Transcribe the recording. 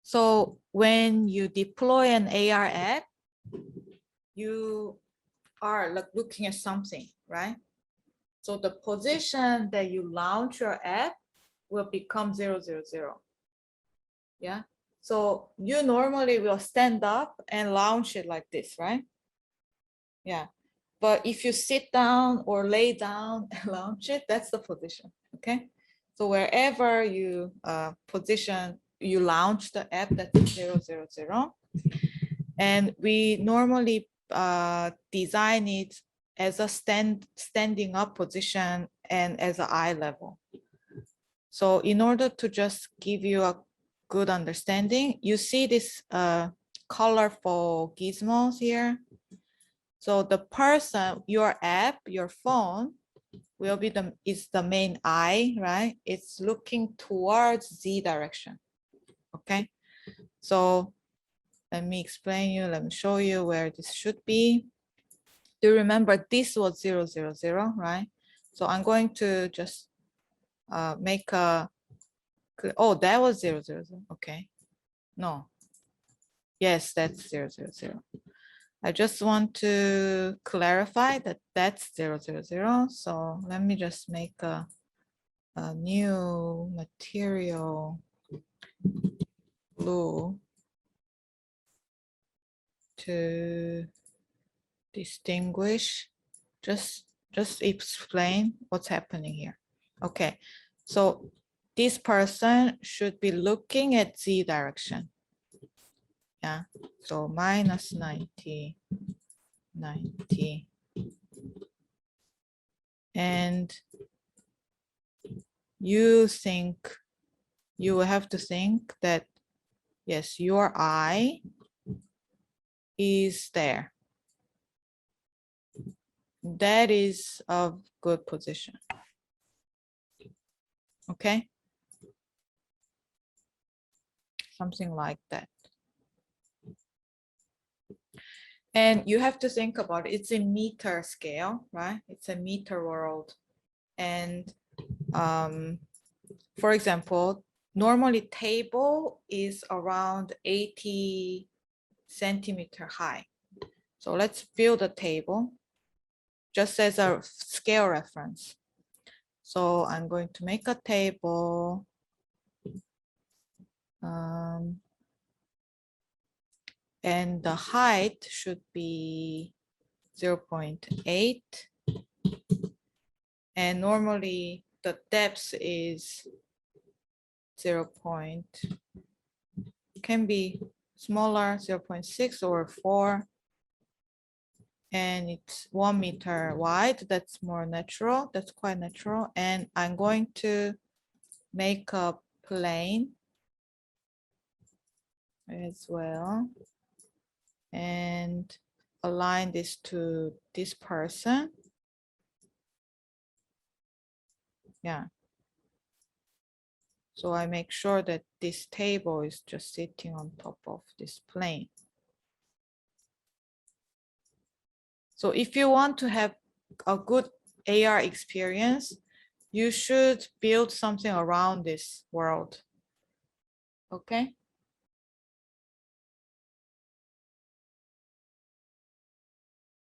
So when you deploy an AR app, you are like looking at something, right? So the position that you launch your app will become 0, 0, 0. Yeah. So you normally will stand up and launch it like this, right? Yeah. But if you sit down or lay down and launch it, that's the position. Okay. So wherever you position, you launch the app, that's 0, 0, 0. And we normally design it as a standing up position and as an eye level. So in order to just give you a good understanding, you see this colorful gizmos here. So the person, your app, your phone will be is the main eye, right? It's looking towards Z direction. Okay. So let me explain you, let me show you where this should be. Do you remember this was 0, 0, 0, right? So I'm going to just make a, oh, that was 0, 0, 0. Okay. No. Yes, that's 0, 0, 0. I just want to clarify that that's 0, 0, 0. So let me just make a new material blue to distinguish, just explain what's happening here. Okay, so this person should be looking at Z direction. Yeah, so minus 90, 90. And you will have to think that, yes, your eye is there. That is a good position. Okay. Something like that. And you have to think about it. It's a meter scale, right? It's a meter world. And for example, normally table is around 80 centimeter high. So let's build a table just as a scale reference. So I'm going to make a table. And the height should be 0.8. And normally the depth is 0. Can be smaller, 0.6 or 4. And it's 1 meter wide. That's more natural. That's quite natural. And I'm going to make a plane as well. And align this to this person. Yeah. So I make sure that this table is just sitting on top of this plane. So if you want to have a good AR experience, you should build something around this world. Okay.